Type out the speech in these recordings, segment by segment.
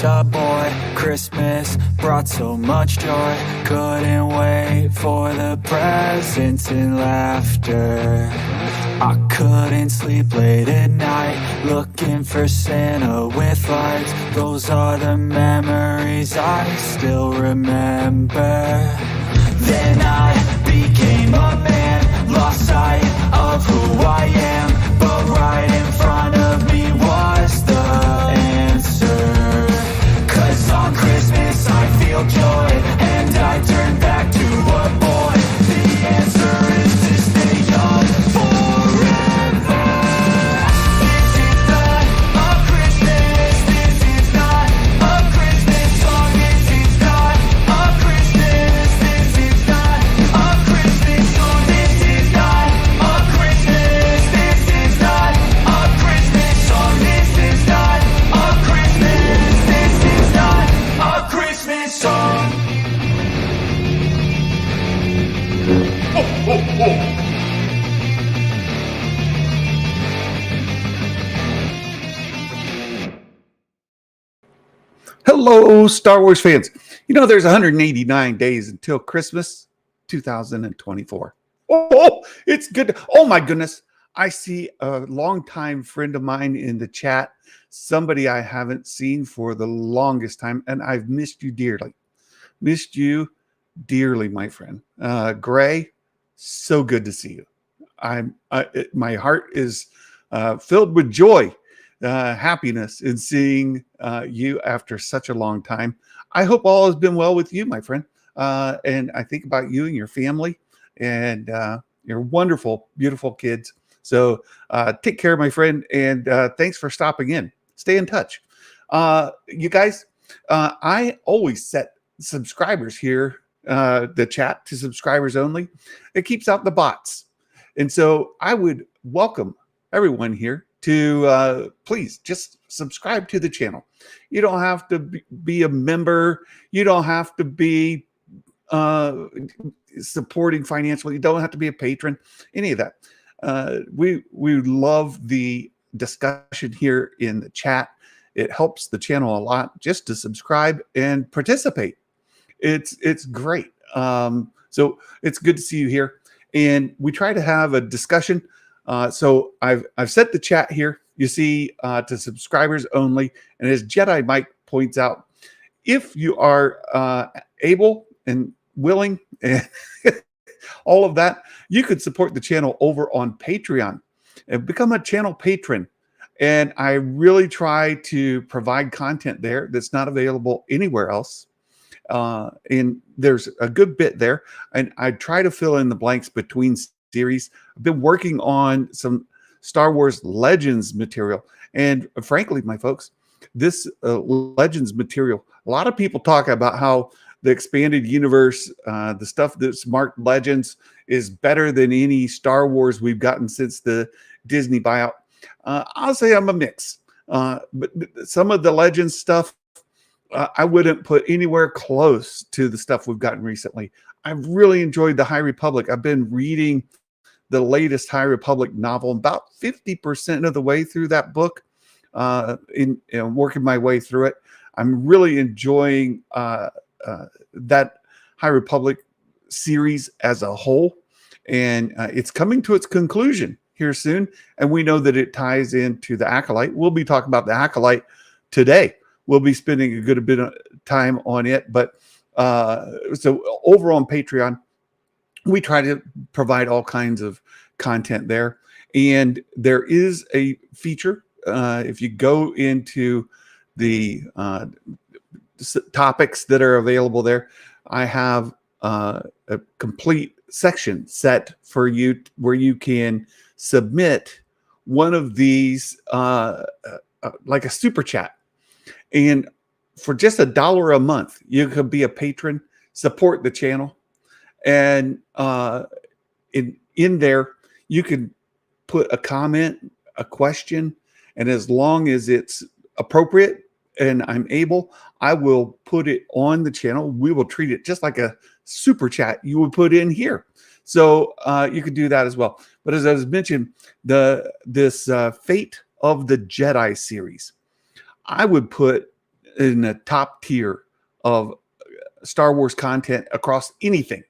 just a boy. Christmas brought so much joy. Couldn't wait for the presents and laughter. I couldn't sleep late at night, looking for Santa with lights. Those are the memories I still remember. Then I became a man, lost sight of who I am, but right in front of me was the answer. 'Cause on Christmas I feel joy, and I turn back to a boy. The answer is to stay young forever. This is not a Christmas, this is not a Christmas song, this is not a Christmas, this is not a Christmas song, this is not a Christmas, this is not a Christmas song, this is not a Christmas, this is not a Christmas song. Hello, Star Wars fans. You know, there's 189 days until Christmas 2024. Oh, it's good. Oh, my goodness. I see a longtime friend of mine in the chat, somebody I haven't seen for the longest time, and I've missed you dearly. Missed you dearly, my friend. Gray, so good to see you. My heart is filled with joy, happiness in seeing you after such a long time. I hope all has been well with you, my friend. And I think about you and your family and your wonderful, beautiful kids. So take care, my friend. And thanks for stopping in. Stay in touch. You guys, I always set subscribers here, the chat to subscribers only. It keeps out the bots. And so I would welcome everyone here to please just subscribe to the channel. You don't have to be a member. You don't have to be supporting financially. You don't have to be a patron, any of that. We love the discussion here in the chat. It helps the channel a lot just to subscribe and participate. It's great. So it's good to see you here. And we try to have a discussion. So I've set the chat here. You see to subscribers only. And as Jedi Mike points out, if you are able and willing and all of that, you could support the channel over on Patreon and become a channel patron. And I really try to provide content there that's not available anywhere else. And there's a good bit there. And I try to fill in the blanks between series. I've been working on some Star Wars Legends material. And frankly, my folks, this Legends material, a lot of people talk about how the expanded universe, the stuff that's marked Legends, is better than any Star Wars we've gotten since the Disney buyout. I'll say I'm a mix. But some of the Legends stuff, I wouldn't put anywhere close to the stuff we've gotten recently. I've really enjoyed the High Republic. I've been reading the latest High Republic novel, about 50% of the way through that book, in working my way through it. I'm really enjoying that High Republic series as a whole. And it's coming to its conclusion here soon. And we know that it ties into the Acolyte. We'll be talking about the Acolyte today. We'll be spending a good bit of time on it. But so over on Patreon, we try to provide all kinds of content there. And there is a feature. If you go into the topics that are available there, I have a complete section set for you where you can submit one of these like a super chat. And for just $1 a month, you can be a patron, support the channel. And in there, you can put a comment, a question, and as long as it's appropriate and I'm able, I will put it on the channel. We will treat it just like a super chat you would put in here. So you could do that as well. But as I was mentioned, this Fate of the Jedi series, I would put in the top tier of Star Wars content across anything,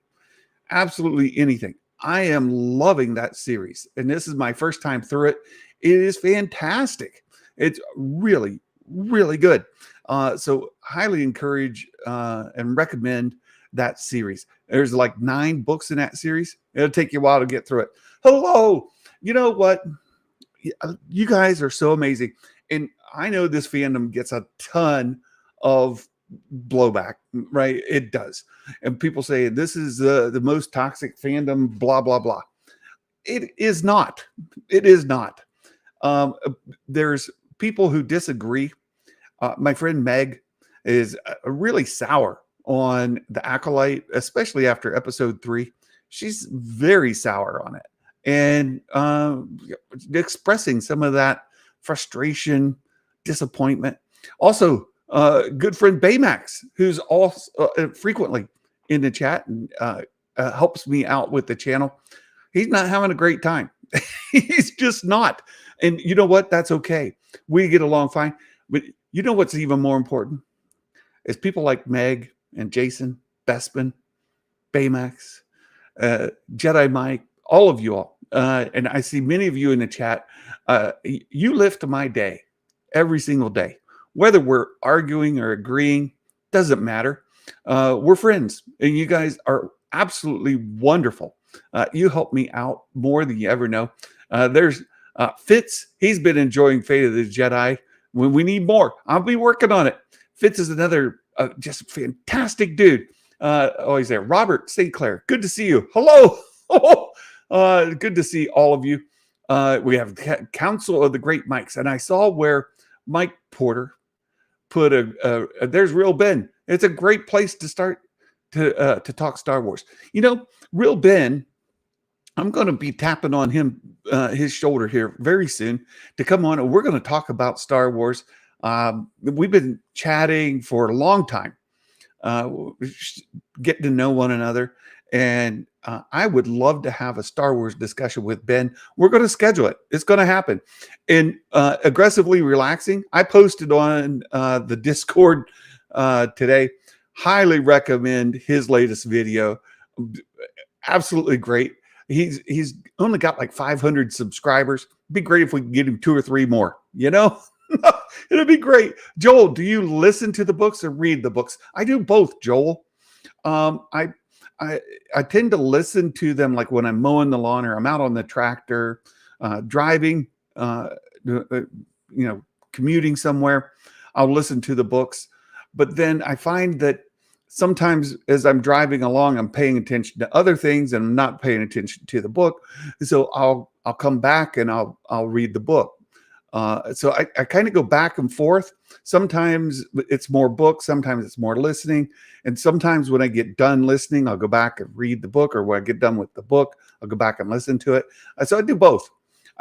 absolutely anything. I am loving that series, and this is my first time through it. It is fantastic. It's really, really good. So highly encourage and recommend that series. There's like 9 books in that series. It'll take you a while to get through it. Hello. You know what? You guys are so amazing. And I know this fandom gets a ton of blowback, right? It does. And people say this is the most toxic fandom, blah, blah, blah. It is not. It is not. Um, there's people who disagree. My friend Meg is really sour on the Acolyte, especially after episode 3. She's very sour on it and expressing some of that frustration, disappointment. Also, good friend Baymax, who's also frequently in the chat and helps me out with the channel. He's not having a great time. He's just not. And you know what? That's okay. We get along fine. But you know what's even more important is people like Meg and Jason, Bespin, Baymax, Jedi Mike, all of you all. And I see many of you in the chat. You lift my day every single day. Whether we're arguing or agreeing, doesn't matter. We're friends, and you guys are absolutely wonderful. You help me out more than you ever know. There's Fitz. He's been enjoying Fate of the Jedi. When we need more, I'll be working on it. Fitz is another just fantastic dude. Always there. Robert St. Clair, good to see you. Hello. Good to see all of you. We have Council of the Great Mikes, and I saw where Mike Porter put there's Real Ben. It's a great place to start to talk Star Wars. You know, Real Ben, I'm going to be tapping on him, his shoulder here very soon to come on, and we're going to talk about Star Wars. We've been chatting for a long time, getting to know one another, and I would love to have a Star Wars discussion with Ben. We're going to schedule it. It's going to happen. And Aggressively Relaxing, I posted on the Discord today. Highly recommend his latest video. Absolutely great. He's only got like 500 subscribers. It'd be great if we could get him 2 or 3 more, you know? It'd be great. Joel, do you listen to the books or read the books? I do both, Joel. I tend to listen to them like when I'm mowing the lawn or I'm out on the tractor, driving, commuting somewhere. I'll listen to the books. But then I find that sometimes as I'm driving along, I'm paying attention to other things and I'm not paying attention to the book. So I'll come back and I'll read the book. So I kind of go back and forth. Sometimes it's more book, sometimes it's more listening. And sometimes when I get done listening, I'll go back and read the book, or when I get done with the book, I'll go back and listen to it. So I do both.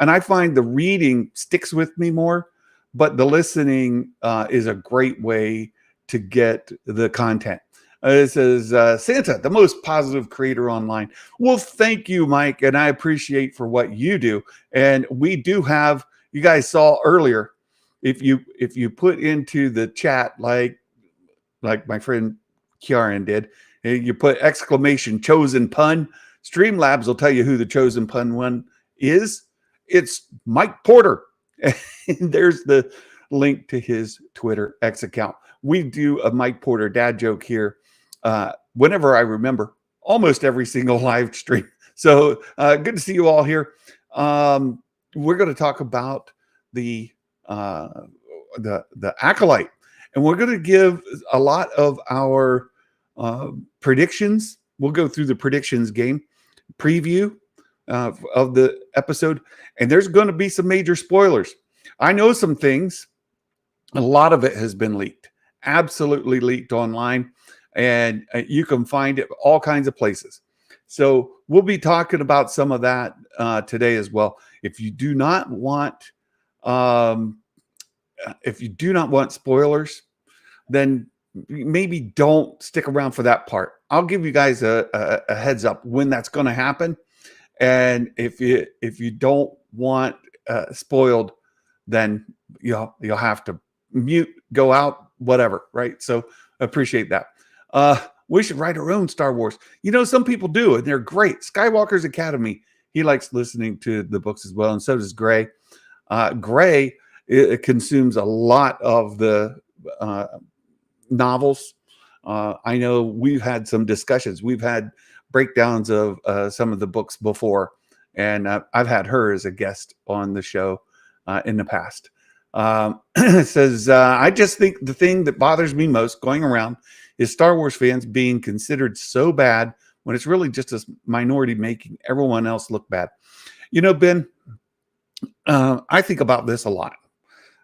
And I find the reading sticks with me more, but the listening is a great way to get the content. It says, Santa, the most positive creator online. Well, thank you, Mike. And I appreciate for what you do. And we do have, you guys saw earlier, if you put into the chat like my friend Kiaran did, you put exclamation chosen pun, Streamlabs will tell you who the chosen pun one is. It's Mike Porter. And there's the link to his Twitter X account. We do a Mike Porter dad joke here whenever I remember, almost every single live stream. So good to see you all here. We're going to talk about the Acolyte, and we're going to give a lot of our predictions. We'll go through the predictions game preview of the episode, and there's going to be some major spoilers. I know some things. A lot of it has been leaked, absolutely leaked online, and you can find it all kinds of places. So we'll be talking about some of that today as well. If you do not want spoilers, then maybe don't stick around for that part. I'll give you guys a heads up when that's going to happen. And if you don't want spoiled, then you'll have to mute, go out, whatever, right? So appreciate that. We should write our own Star Wars. Some people do, and they're great. Skywalker's Academy. He likes listening to the books as well, and so does Gray. Gray it consumes a lot of the novels. I know we've had some discussions. We've had breakdowns of some of the books before, and I've had her as a guest on the show in the past. It says, I just think the thing that bothers me most going around is Star Wars fans being considered so bad when it's really just a minority making everyone else look bad. Ben, I think about this a lot.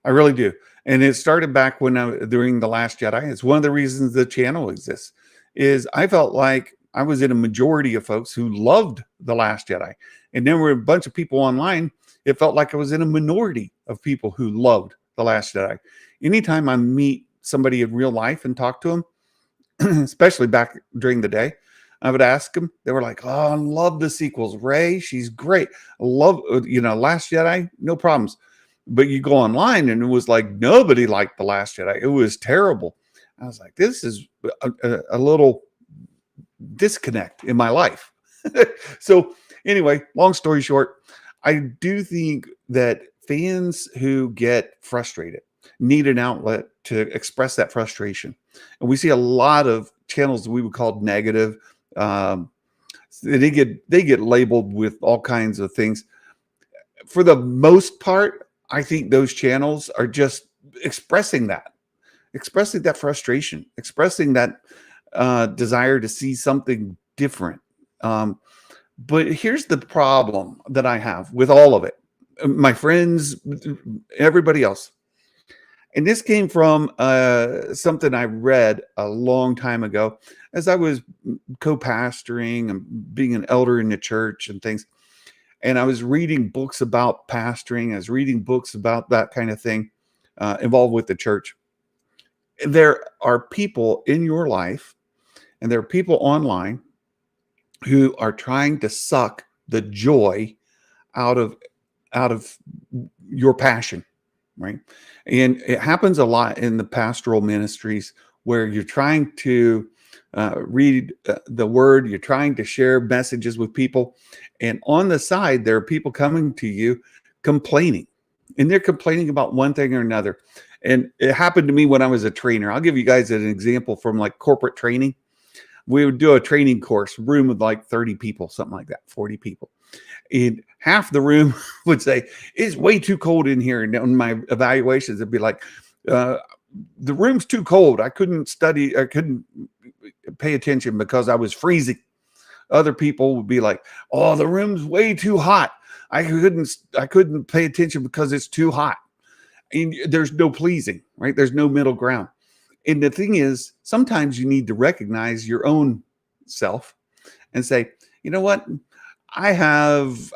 I really do. And it started back during The Last Jedi. It's one of the reasons the channel exists, is I felt like I was in a majority of folks who loved The Last Jedi. And there were a bunch of people online. It felt like I was in a minority of people who loved The Last Jedi. Anytime I meet somebody in real life and talk to them, especially back during the day, I would ask them. They were like, "Oh, I love the sequels. Rey, she's great. I love, Last Jedi, no problems." But you go online and it was like nobody liked The Last Jedi. It was terrible. I was like, this is a little disconnect in my life. So anyway, long story short, I do think that fans who get frustrated need an outlet to express that frustration. And we see a lot of channels that we would call negative. They get labeled with all kinds of things. For the most part, I think those channels are just expressing that frustration, expressing that desire to see something different. But here's the problem that I have with all of it. My friends, everybody else. And this came from something I read a long time ago as I was co-pastoring and being an elder in the church and things. And I was reading books about pastoring. I was reading books about that kind of thing involved with the church. There are people in your life and there are people online who are trying to suck the joy out of your passion, right? And it happens a lot in the pastoral ministries where you're trying to read the word, you're trying to share messages with people. And on the side, there are people coming to you complaining, and they're complaining about one thing or another. And it happened to me when I was a trainer. I'll give you guys an example from like corporate training. We would do a training course, room of like 30 people, something like that, 40 people. And half the room would say, it's way too cold in here. And on my evaluations, it'd be like, the room's too cold. I couldn't study. I couldn't pay attention because I was freezing. Other people would be like, oh, the room's way too hot. I couldn't pay attention because it's too hot. And there's no pleasing, right? There's no middle ground. And the thing is, sometimes you need to recognize your own self and say, you know what? I have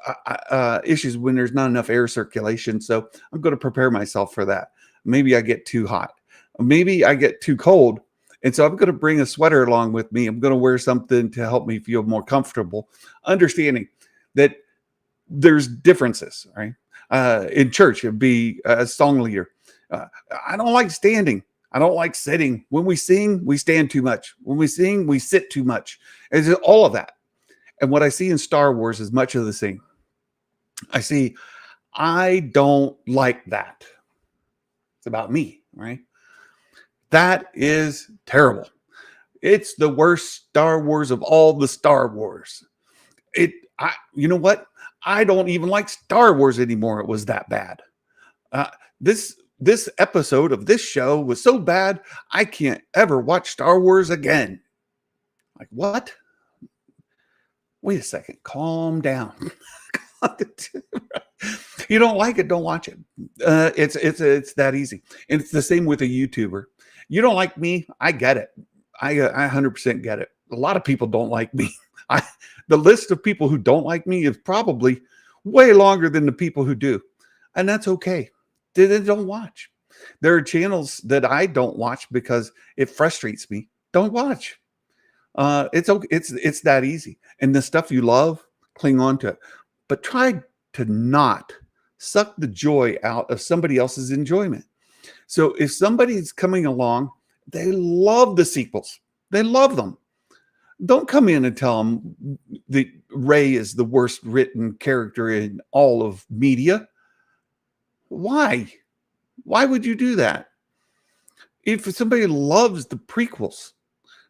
issues when there's not enough air circulation. So I'm going to prepare myself for that. Maybe I get too hot. Maybe I get too cold. And so I'm going to bring a sweater along with me. I'm going to wear something to help me feel more comfortable, understanding that there's differences, right? In church, it'd be a song leader. I don't like standing. I don't like sitting. When we sing, we stand too much. When we sing, we sit too much. It's all of that. And what I see in Star Wars is much of the same. I don't like that. It's about me, right? That is terrible. It's the worst Star Wars of all the Star Wars. You know what? I don't even like Star Wars anymore. It was that bad. This episode of this show was so bad, I can't ever watch Star Wars again. Like, what? Wait a second. Calm down. You don't like it, don't watch it. It's that easy. And it's the same with a YouTuber. You don't like me, I get it. I 100% get it. A lot of people don't like me. The list of people who don't like me is probably way longer than the people who do. And that's okay. They don't watch. There are channels that I don't watch because it frustrates me. Don't watch. It's okay. It's that easy. And the stuff you love, cling on to it. But try to not suck the joy out of somebody else's enjoyment. So if somebody's coming along, they love the sequels. They love them. Don't come in and tell them that Rey is the worst written character in all of media. Why? Why would you do that? If somebody loves the prequels,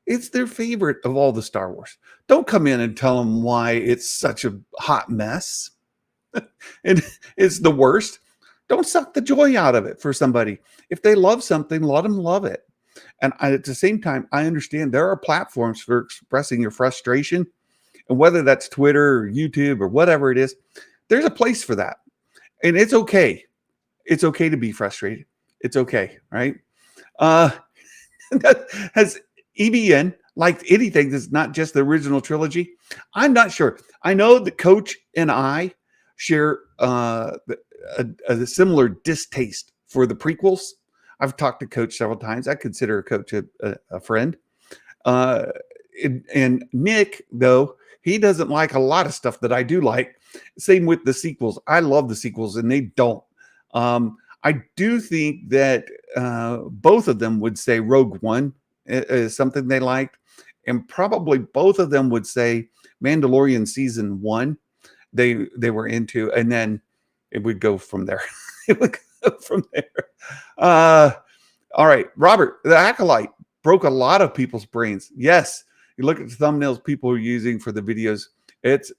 it's their favorite of all the Star Wars. Don't come in and tell them why it's such a hot mess. And it's the worst. Don't suck the joy out of it for somebody. If they love something, let them love it. And at the same time, I understand there are platforms for expressing your frustration. And whether that's Twitter or YouTube or whatever it is, there's a place for that. And it's okay. It's okay to be frustrated. It's okay, right? Has EBN liked anything that's not just the original trilogy? I'm not sure. I know that Coach and I share a similar distaste for the prequels. I've talked to Coach several times. I consider Coach a friend. And Nick, though, he doesn't like a lot of stuff that I do like. Same with the sequels. I love the sequels, and they don't. I do think that both of them would say Rogue One is something they liked, and probably both of them would say Mandalorian season 1 they were into, and then it would go from there. It would go from there. All right, Robert, the Acolyte broke a lot of people's brains. Yes, you look at the thumbnails people are using for the videos. It's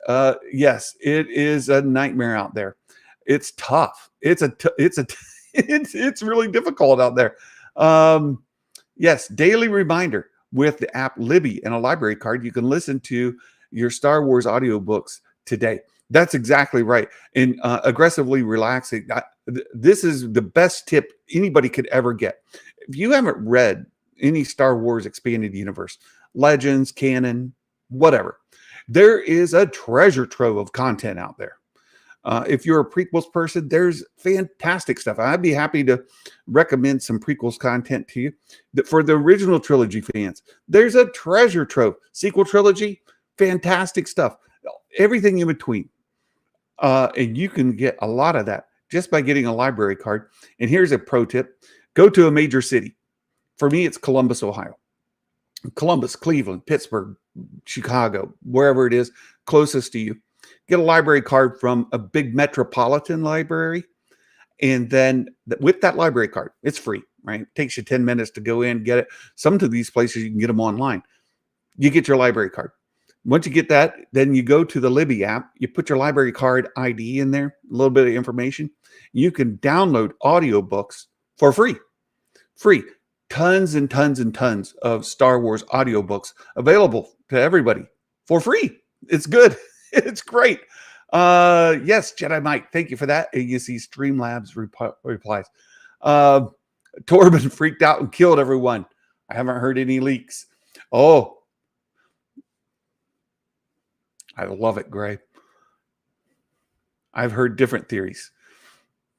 yes, it is a nightmare out there. It's tough. It's really difficult out there. Yes, daily reminder with the app Libby and a library card, you can listen to your Star Wars audiobooks today. That's exactly right. And aggressively relaxing. This is the best tip anybody could ever get. If you haven't read any Star Wars expanded universe, Legends, canon, whatever, there is a treasure trove of content out there. If you're a prequels person, there's fantastic stuff. I'd be happy to recommend some prequels content to you. For the original trilogy fans, there's a treasure trove. Sequel trilogy, fantastic stuff. Everything in between. And you can get a lot of that just by getting a library card. And here's a pro tip. Go to a major city. For me, it's Columbus, Ohio. Columbus, Cleveland, Pittsburgh, Chicago, wherever it is closest to you. Get a library card from a big metropolitan library. And then with that library card, it's free, right? It takes you 10 minutes to go in, get it. Some of these places, you can get them online. You get your library card. Once you get that, then you go to the Libby app. You put your library card ID in there, a little bit of information. You can download audiobooks for free. Free. Tons and tons and tons of Star Wars audiobooks available to everybody for free. It's good. It's great. Yes, Jedi Mike, thank you for that. And you see Streamlabs replies. Torben freaked out and killed everyone. I haven't heard any leaks. Oh, I love it, Gray. I've heard different theories.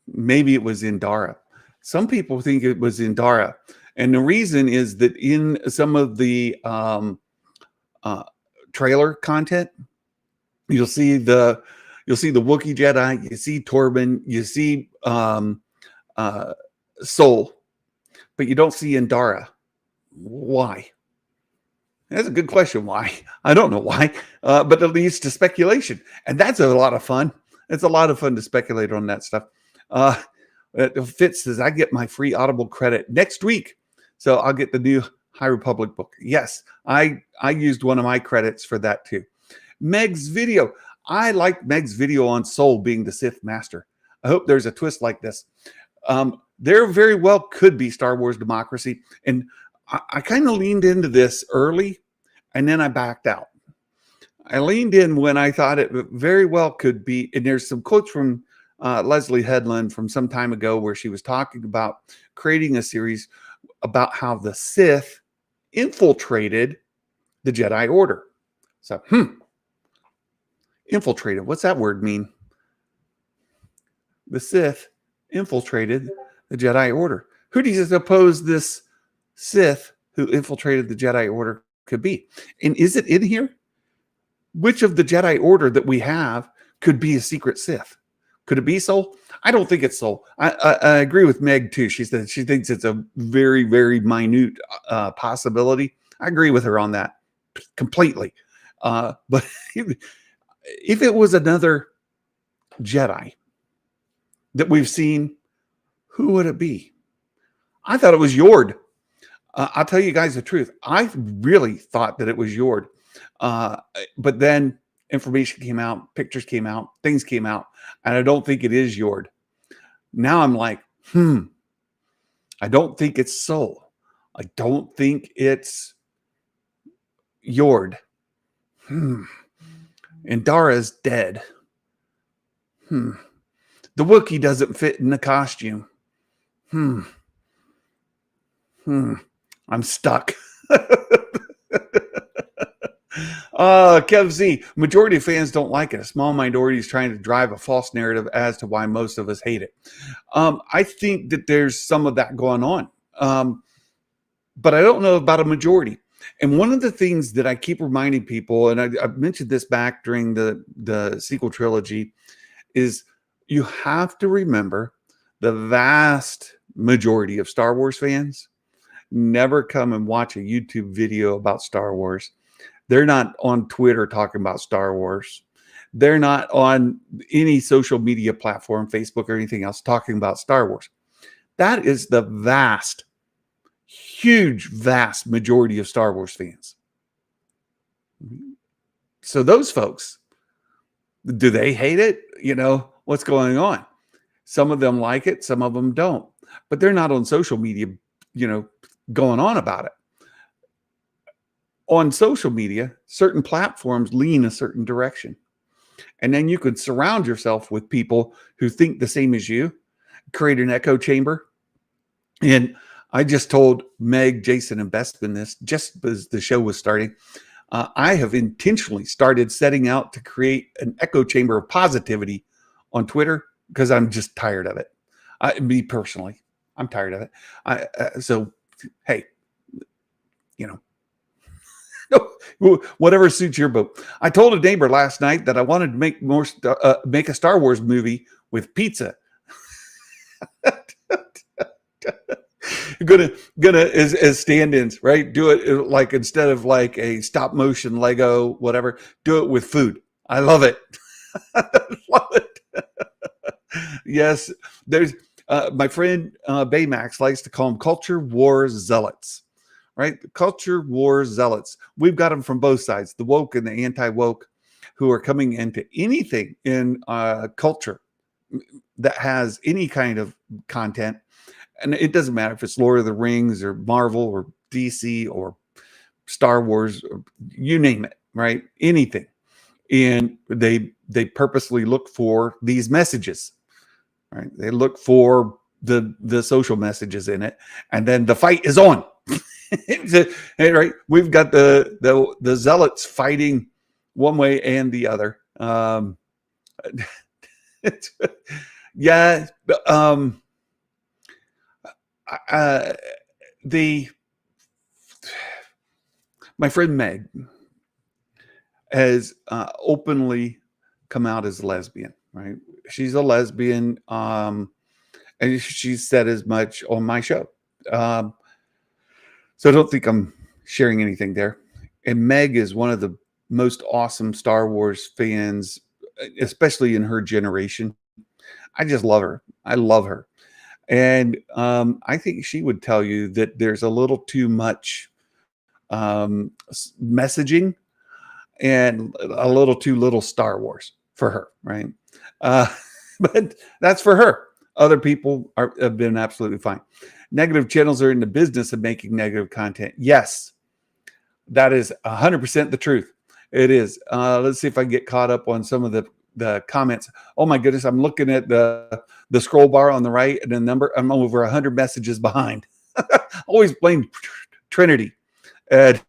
Maybe it was Indara. Some people think it was Indara. And the reason is that in some of the trailer content, you'll see the Wookiee Jedi, you see Torben, you see Soul, but you don't see Indara. Why? That's a good question. Why? I don't know why, but it leads to speculation, and that's a lot of fun. It's a lot of fun to speculate on that stuff. Fitz says I get my free Audible credit next week, so I'll get the new High Republic book. Yes, I used one of my credits for that too. Meg's video. I like Meg's video on Soul being the Sith Master. I hope there's a twist like this. There very well could be Star Wars Democracy, and I kind of leaned into this early, and then I backed out. I leaned in when I thought it very well could be, and there's some quotes from Leslie Headland from some time ago where she was talking about creating a series about how the Sith infiltrated the Jedi Order. So, infiltrated. What's that word mean? The Sith infiltrated the Jedi Order. Who do you suppose this Sith who infiltrated the Jedi Order could be? And is it in here? Which of the Jedi Order that we have could be a secret Sith? Could it be soul? I don't think it's soul. I agree with Meg too. She said she thinks it's a very, very minute possibility. I agree with her on that completely. But if it was another Jedi that we've seen, who would it be? I thought it was Yord. I'll tell you guys the truth. I really thought that it was Yord. But then information came out, pictures came out, things came out, and I don't think it is Yord. Now I'm like, I don't think it's Soul. I don't think it's Yord. And Dara's dead. The Wookiee doesn't fit in the costume. I'm stuck. Kev Z, majority of fans don't like it. A small minority is trying to drive a false narrative as to why most of us hate it. I think that there's some of that going on. But I don't know about a majority. And one of the things that I keep reminding people, and I mentioned this back during the sequel trilogy, is you have to remember the vast majority of Star Wars fans never come and watch a YouTube video about Star Wars. They're not on Twitter talking about Star Wars. They're not on any social media platform, Facebook or anything else, talking about Star Wars. That is the vast, huge, vast majority of Star Wars fans. So those folks, do they hate it? You know, what's going on? Some of them like it, some of them don't. But they're not on social media, you know, going on about it. On social media, certain platforms lean a certain direction. And then you could surround yourself with people who think the same as you, create an echo chamber. And I just told Meg, Jason, and Bespin this just as the show was starting. I have intentionally started setting out to create an echo chamber of positivity on Twitter because I'm just tired of it. Me personally, I'm tired of it. So, hey, you know, whatever suits your boat. I told a neighbor last night that I wanted to make a Star Wars movie with pizza. gonna as stand-ins, right? Do it like instead of like a stop motion Lego, whatever, do it with food. I love it. I love it. Yes, there's my friend Baymax likes to call them culture war zealots, right? Culture war zealots. We've got them from both sides, the woke and the anti-woke, who are coming into anything in culture that has any kind of content. And it doesn't matter if it's Lord of the Rings or Marvel or DC or Star Wars, or you name it, right? Anything. And they purposely look for these messages, right? They look for the social messages in it, and then the fight is on. Right? We've got the zealots fighting one way and the other. Yeah. My friend Meg has openly come out as lesbian, right? She's a lesbian, and she said as much on my show. So I don't think I'm sharing anything there. And Meg is one of the most awesome Star Wars fans, especially in her generation. I just love her. I love her. And I think she would tell you that there's a little too much messaging and a little too little Star Wars for her, right? But that's for her. Other people have been absolutely fine. Negative channels are in the business of making negative content. Yes, that is 100% the truth. It is. Let's see if I can get caught up on some of the comments. Oh my goodness, I'm looking at the scroll bar on the right and the number. I'm over 100 messages behind. Always blame Trinity, and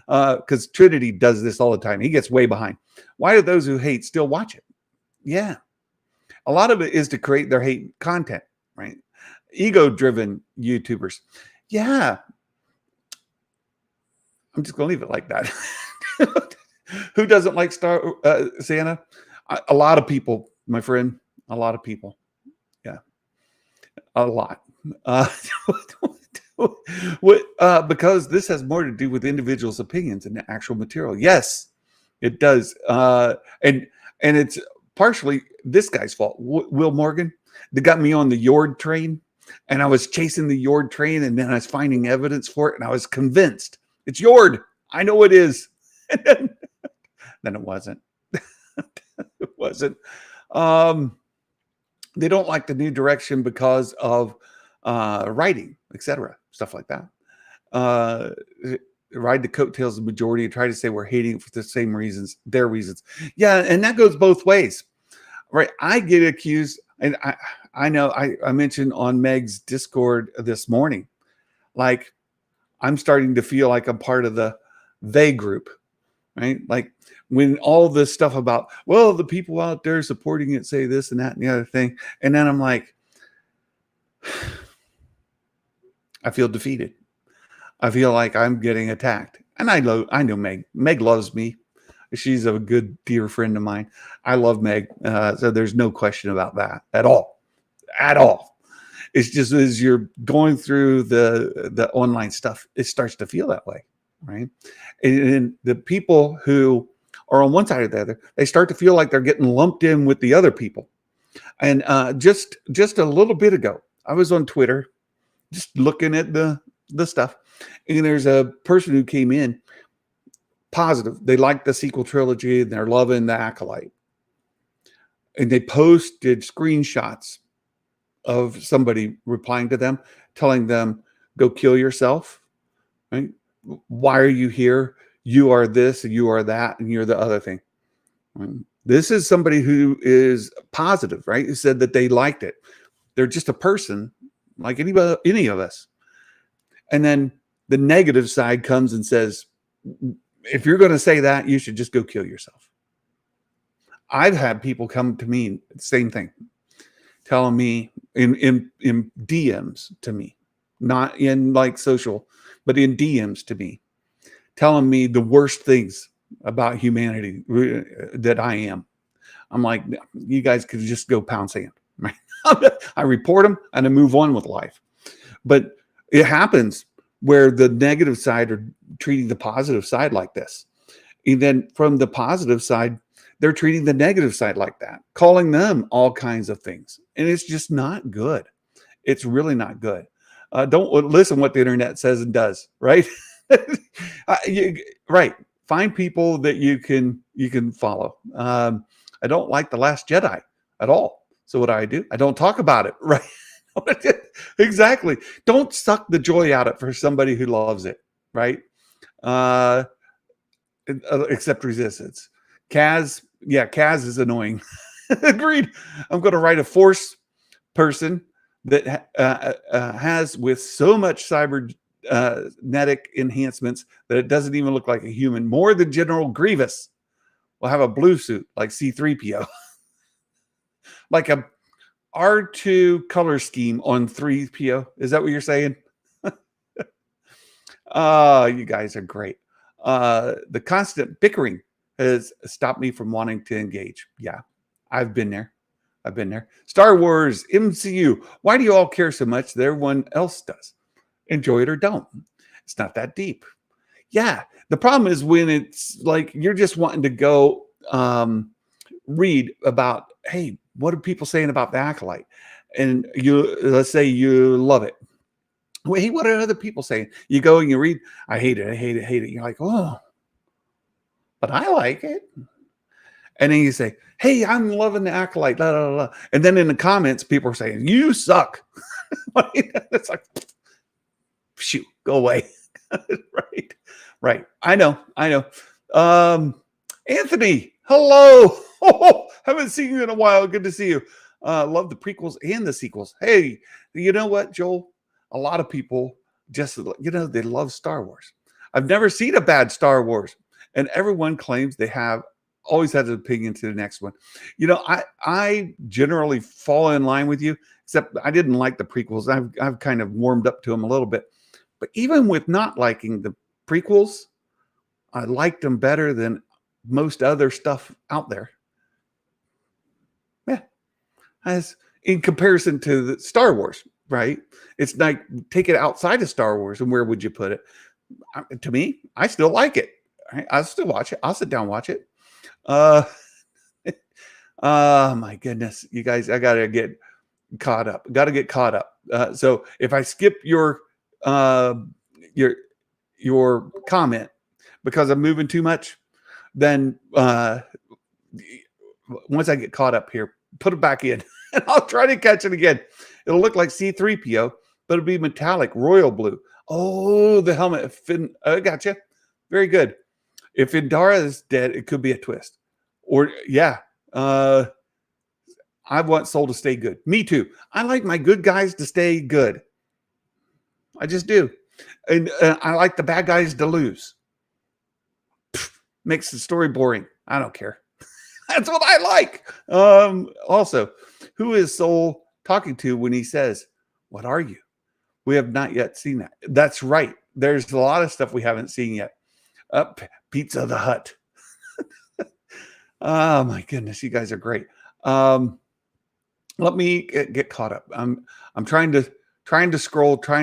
because Trinity does this all the time. He gets way behind. Why do those who hate still watch it? Yeah, a lot of it is to create their hate content, right? Ego-driven YouTubers. Yeah, I'm just gonna leave it like that. Who doesn't like Santa? A lot of people my friend, a lot of people. Yeah, a lot. Uh, because this has more to do with individuals' opinions than the actual material. Yes, it does. And it's partially this guy's fault, Will Morgan, that got me on the Yord train. And I was chasing the Yord train, and then I was finding evidence for it, and I was convinced it's Yord. I know it is. And then it wasn't. It wasn't. They don't like the new direction because of writing, etc., stuff like that. Ride the coattails of the majority and try to say we're hating it for the same reasons, their reasons. Yeah, and that goes both ways, right? I get accused, and I know I mentioned on Meg's Discord this morning, like I'm starting to feel like I'm part of the they group, right? Like when all this stuff about, well, the people out there supporting it say this and that and the other thing, and then I'm like, I feel defeated. I feel like I'm getting attacked. And I know Meg. Meg loves me. She's a good, dear friend of mine. I love Meg. So there's no question about that at all. At all. It's just as you're going through the online stuff, it starts to feel that way, right? And the people who are on one side or the other, they start to feel like they're getting lumped in with the other people. And just a little bit ago, I was on Twitter just looking at the stuff. And there's a person who came in positive. They like the sequel trilogy and they're loving the Acolyte. And they posted screenshots of somebody replying to them, telling them, go kill yourself. Right? Why are you here? You are this, and you are that, and you're the other thing. Right? This is somebody who is positive, right? Who said that they liked it. They're just a person like any of us. And then the negative side comes and says, if you're going to say that, you should just go kill yourself. I've had people come to me, same thing, telling me in DMs to me, not in like social, but in DMs to me, telling me the worst things about humanity that I am. I'm like, you guys could just go pound sand. Right? I report them and I move on with life. But it happens where the negative side are treating the positive side like this. And then from the positive side, they're treating the negative side like that, calling them all kinds of things. And it's just not good. It's really not good. Don't listen what the internet says and does, right? Right. Find people that you can follow. I don't like The Last Jedi at all. So what do? I don't talk about it, right? Exactly. Don't suck the joy out of it for somebody who loves it, right? Accept resistance. Kaz is annoying. Agreed. I'm going to write a Force person that has with so much cybernetic enhancements that it doesn't even look like a human. More than General Grievous will have a blue suit like C-3PO. Like a R2 color scheme on 3PO. Is that what you're saying? You guys are great. The constant bickering has stopped me from wanting to engage. Yeah, I've been there. Star Wars, MCU. Why do you all care so much that everyone else does? Enjoy it or don't. It's not that deep. Yeah, the problem is when it's like you're just wanting to go read about, hey, what are people saying about the Acolyte? And let's say you love it. Wait, what are other people saying? You go and you read, I hate it. You're like, oh, but I like it. And then you say, hey, I'm loving the Acolyte. Blah, blah, blah. And then in the comments, people are saying, you suck. It's like, shoot, go away. Right. I know. Anthony, hello. Haven't seen you in a while. Good to see you. Love the prequels and the sequels. Hey, you know what, Joel? A lot of people just, they love Star Wars. I've never seen a bad Star Wars. And everyone claims they have always had an opinion to the next one. I generally fall in line with you, except I didn't like the prequels. I've kind of warmed up to them a little bit. But even with not liking the prequels, I liked them better than most other stuff out there. Yeah, as in comparison to the Star Wars, right? It's like take it outside of Star Wars, and where would you put it? To me, I still like it. Right? I'll still watch it. I'll sit down and watch it. Uh, oh my goodness, you guys! I gotta get caught up. Got to get caught up. So if I skip uh, your your comment because I'm moving too much, then once I get caught up here, put it back in, and I'll try to catch it again. It'll look like C3PO, but it'll be metallic, royal blue. Oh, the helmet. Gotcha. Very good. If Indara is dead, it could be a twist. Or, yeah. I want Soul to stay good. Me too. I like my good guys to stay good. I just do. And I like the bad guys to lose. Makes the story boring. I don't care. That's what I like. Also, who is Soul talking to when he says, "What are you?" We have not yet seen that. That's right. There's a lot of stuff we haven't seen yet. Pizza the Hut. Oh my goodness, you guys are great. Let me get caught up. I'm trying to scroll. Where?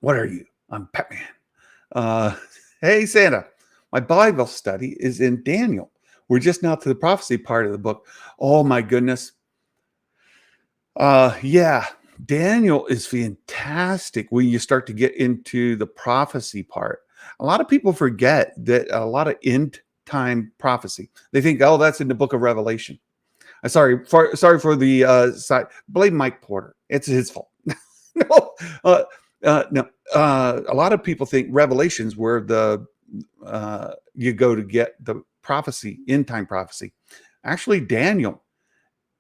What are you? I'm Batman. Hey, Santa. My Bible study is in Daniel. We're just now to the prophecy part of the book. Oh my goodness. Yeah, Daniel is fantastic when you start to get into the prophecy part. A lot of people forget that a lot of end time prophecy. They think, oh, that's in the book of Revelation. Sorry for the side. Blame Mike Porter. It's his fault. No. No. A lot of people think Revelation's where the you go to get the prophecy, end time prophecy. Actually, Daniel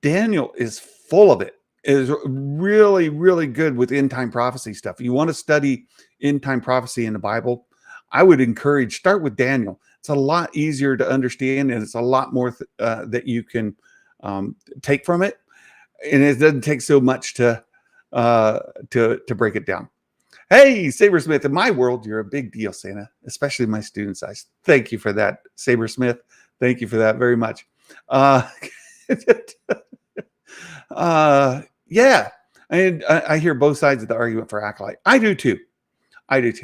is full of it. It is really, really good with end time prophecy stuff. You want to study end time prophecy in the Bible, I would encourage start with Daniel. It's a lot easier to understand, and it's a lot more that you can take from it, and it doesn't take so much to break it down. Hey, Sabersmith, in my world, you're a big deal, Santa, especially my student size. Thank you for that, Sabersmith. Thank you for that very much. Yeah, and I hear both sides of the argument for Acolyte. I do too. Let's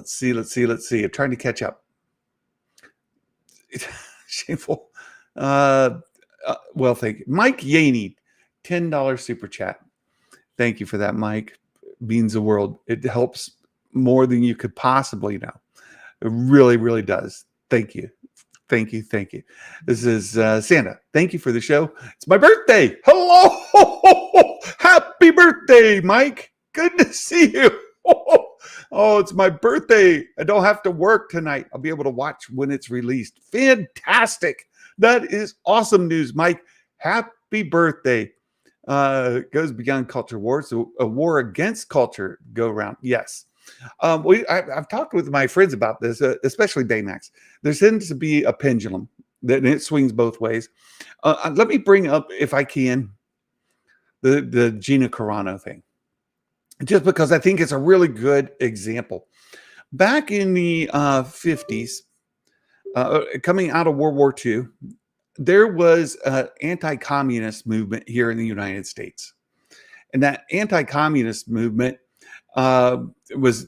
see. I'm trying to catch up. Shameful. Well, thank you. Mike Yaney, $10 super chat. Thank you for that, Mike. Means the world. It helps more than you could possibly know. It really, really does. Thank you. This is Santa. Thank you for the show. It's my birthday. Hello. Happy birthday, Mike. Good to see you. Oh, it's my birthday. I don't have to work tonight. I'll be able to watch when it's released. Fantastic. That is awesome news, Mike. Happy birthday. Goes beyond culture wars. So a war against culture go around. Yes. I've talked with my friends about this, especially Baymax. There tends to be a pendulum that it swings both ways. Let me bring up, if I can, the Gina Carano thing, just because I think it's a really good example. Back in the 50s, coming out of World War II, there was an anti-communist movement here in the United States. And that anti-communist movement was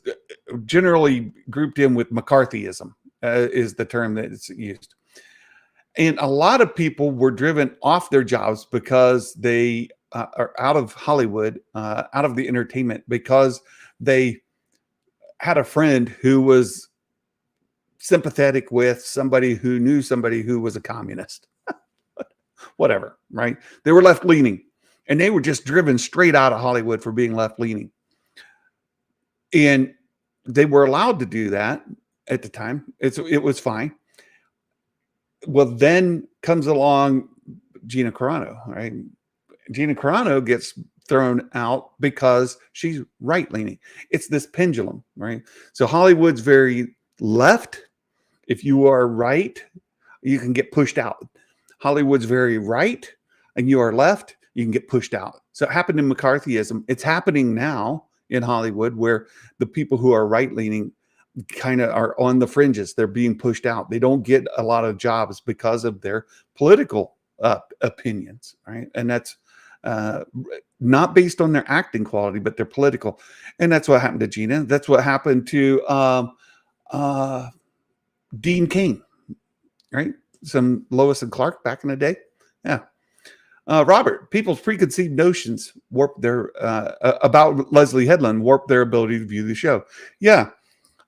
generally grouped in with McCarthyism, is the term that it's used. And a lot of people were driven off their jobs because they are out of Hollywood, out of the entertainment, because they had a friend who was sympathetic with somebody who knew somebody who was a communist. Whatever, right? They were left-leaning, and they were just driven straight out of Hollywood for being left-leaning. And they were allowed to do that at the time. It was fine. Well, then comes along Gina Carano, right? Gina Carano gets thrown out because she's right-leaning. It's this pendulum, right? So Hollywood's very left. If you are right, you can get pushed out. Hollywood's very right, and you are left, you can get pushed out. So it happened in McCarthyism. It's happening now in Hollywood, where the people who are right-leaning kind of are on the fringes. They're being pushed out. They don't get a lot of jobs because of their political opinions, right? And that's not based on their acting quality, but their political. And that's what happened to Gina. That's what happened to Dean Cain, right? Some Lois and Clark back in the day. Yeah. Robert, people's preconceived notions warp their about Leslie Headland warp their ability to view the show. Yeah,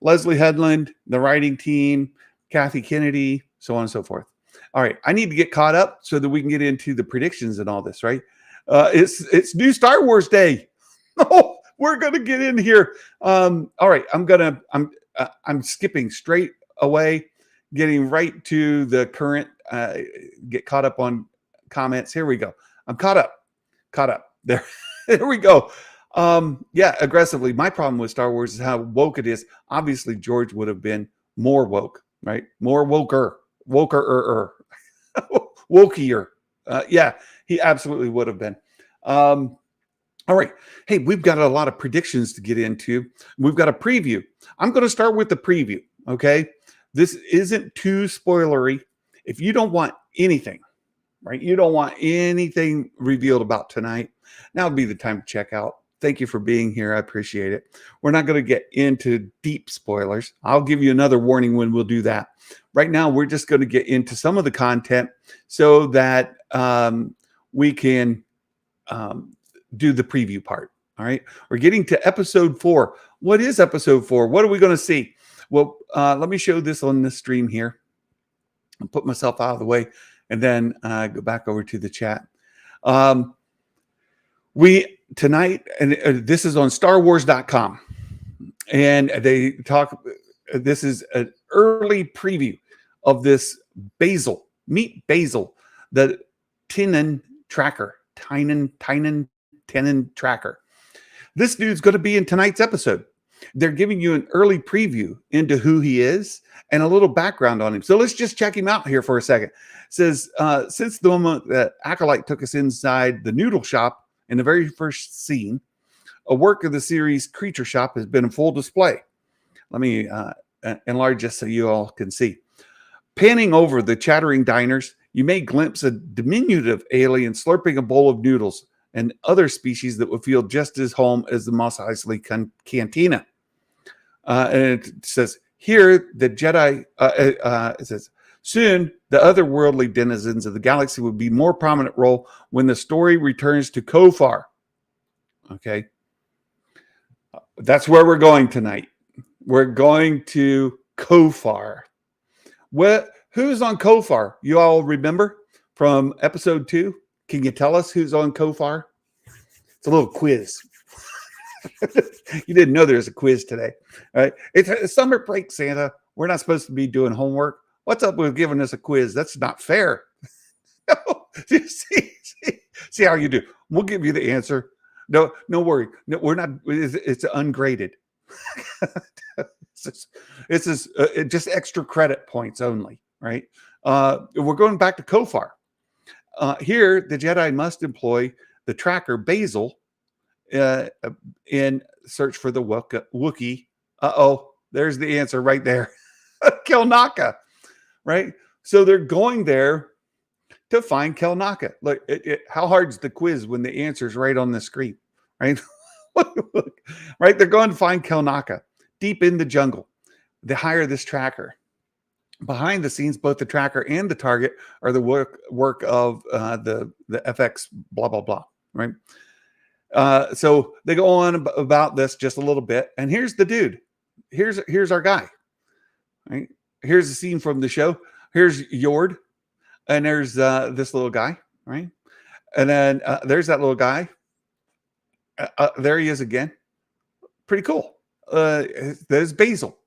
Leslie Headland, the writing team, Kathy Kennedy, so on and so forth. All right, I need to get caught up so that we can get into the predictions and all this. Right? It's new Star Wars Day. Oh, we're gonna get in here. All right, I'm skipping straight away, getting right to the current. Get caught up on comments. Here we go. I'm caught up there. There we go. Yeah, aggressively. My problem with Star Wars is how woke it is. Obviously, George would have been more woke, right? More woker, wokier. Yeah, he absolutely would have been. All right. Hey, we've got a lot of predictions to get into. We've got a preview. I'm going to start with the preview. Okay. This isn't too spoilery. If you don't want anything, right? You don't want anything revealed about tonight, now would be the time to check out. Thank you for being here. I appreciate it. We're not going to get into deep spoilers. I'll give you another warning when we'll do that. Right now, we're just going to get into some of the content so that we can do the preview part. All right. We're getting to episode 4. What is episode 4? What are we going to see? Well, let me show this on the stream here. I'll put myself out of the way and then go back over to the chat. We tonight, and this is on StarWars.com, and they talk. This is an early preview of this Basil. Meet Basil, the Tynan tracker. Tynan tracker. This dude's going to be in tonight's episode. They're giving you an early preview into who he is and a little background on him. So let's just check him out here for a second. It says, since the moment that Acolyte took us inside the noodle shop in the very first scene, a work of the series Creature Shop has been in full display. Let me enlarge this so you all can see. Panning over the chattering diners, you may glimpse a diminutive alien slurping a bowl of noodles and other species that would feel just as home as the Mos Eisley cantina. And it says, here, the Jedi, it says, soon, the otherworldly denizens of the galaxy would be more prominent role when the story returns to Kofar. Okay. That's where we're going tonight. We're going to Kofar. Who's on Kofar? You all remember from episode 2? Can you tell us who's on Kofar? It's a little quiz. You didn't know there's a quiz today. All right. It's a summer break, Santa. We're not supposed to be doing homework. What's up with giving us a quiz? That's not fair. See how you do. We'll give you the answer. No worry. No, we're not. It's ungraded. It's just extra credit points only, right? We're going back to Kofar. Here, the Jedi must employ the tracker Basil in search for the Wookiee. There's the answer right there. Kelnaka, right? So they're going there to find Kelnaka. Look, how hard's the quiz when the answer's right on the screen, right? Right? They're going to find Kelnaka deep in the jungle. They hire this tracker. Behind the scenes, both the tracker and the target are the work of the FX blah, blah, blah, right? So they go on about this just a little bit. And here's the dude. Here's our guy, right? Here's the scene from the show. Here's Yord. And there's this little guy, right? And then there's that little guy. There he is again. Pretty cool. There's Basil.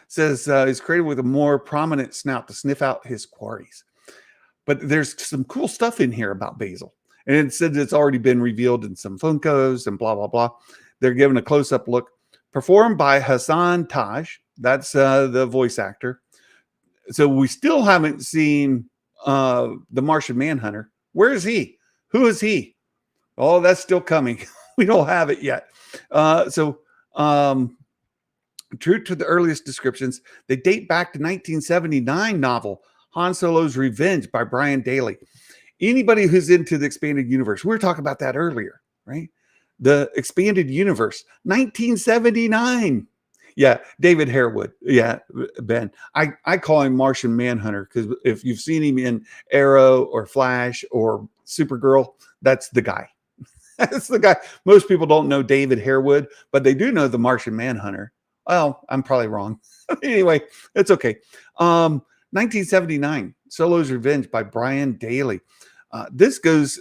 Says he's created with a more prominent snout to sniff out his quarries. But there's some cool stuff in here about Basil. And it said it's already been revealed in some Funkos and blah, blah, blah. They're given a close-up look. Performed by Hassan Taj. That's the voice actor. So we still haven't seen the Martian Manhunter. Where is he? Who is he? Oh, that's still coming. We don't have it yet. So true to the earliest descriptions, they date back to 1979 novel Han Solo's Revenge by Brian Daley. Anybody who's into the expanded universe, we were talking about that earlier, right? The expanded universe, 1979. Yeah, David Harewood. Yeah, Ben. I call him Martian Manhunter because if you've seen him in Arrow or Flash or Supergirl, that's the guy. That's the guy. Most people don't know David Harewood, but they do know the Martian Manhunter. Well, I'm probably wrong. Anyway, it's okay. 1979, Solo's Revenge by Brian Daley. This goes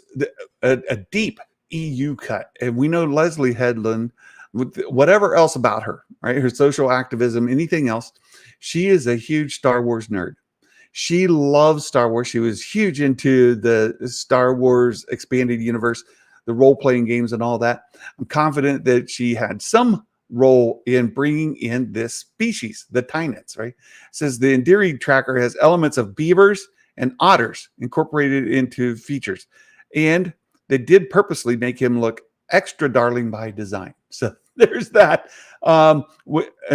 a deep EU cut, and we know Leslie Headland, with whatever else about her, right? Her social activism, anything else. She is a huge Star Wars nerd. She loves Star Wars. She was huge into the Star Wars expanded universe, the role-playing games and all that. I'm confident that she had some role in bringing in this species, the Tynants, right? It says the Endearing tracker has elements of beavers and otters incorporated into features. And they did purposely make him look extra darling by design. So there's that. And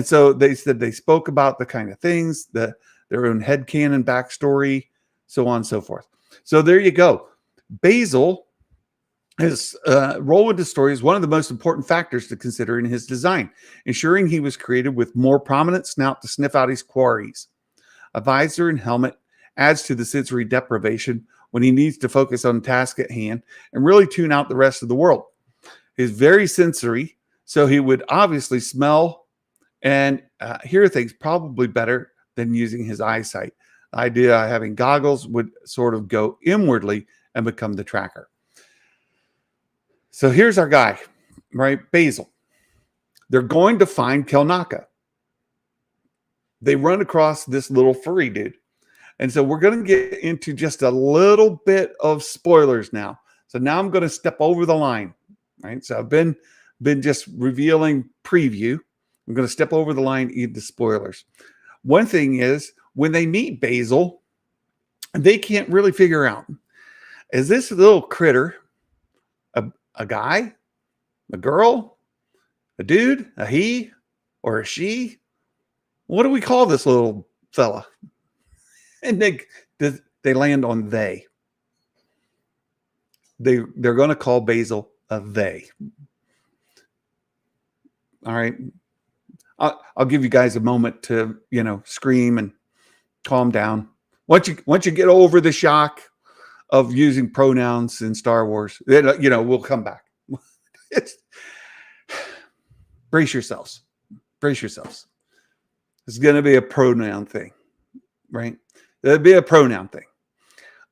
so they said they spoke about the kind of things, their own headcanon backstory, so on and so forth. So there you go. Basil, his role in the story is one of the most important factors to consider in his design, ensuring he was created with more prominent snout to sniff out his quarries. A visor and helmet adds to the sensory deprivation when he needs to focus on the task at hand and really tune out the rest of the world. He's very sensory, so he would obviously smell and hear things probably better than using his eyesight. The idea of having goggles would sort of go inwardly and become the tracker. So here's our guy, right? Basil. They're going to find Kelnaka. They run across this little furry dude. And so we're going to get into just a little bit of spoilers now. So now I'm going to step over the line, right? So I've been just revealing preview. I'm going to step over the line into spoilers. One thing is when they meet Basil, they can't really figure out, is this little critter a guy, a girl, a dude, a he, or a she? What do we call this little fella? And they land on they. They're going to call Basil a they. All right. I'll give you guys a moment to, scream and calm down. Once you get over the shock of using pronouns in Star Wars, we'll come back. Brace yourselves. Brace yourselves. It's going to be a pronoun thing, right? There'll be a pronoun thing.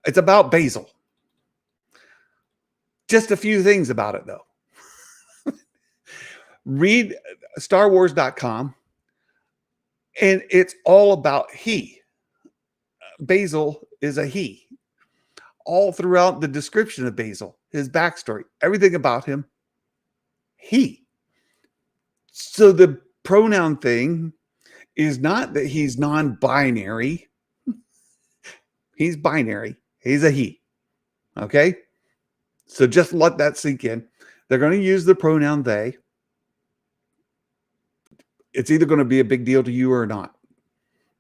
It's about Basil. Just a few things about it, though. Read StarWars.com, and it's all about he. Basil is a he. All throughout the description of Basil, his backstory, everything about him, he. So the pronoun thing is not that he's non-binary. He's binary. He's a he. Okay? So just let that sink in. They're going to use the pronoun they. It's either going to be a big deal to you or not.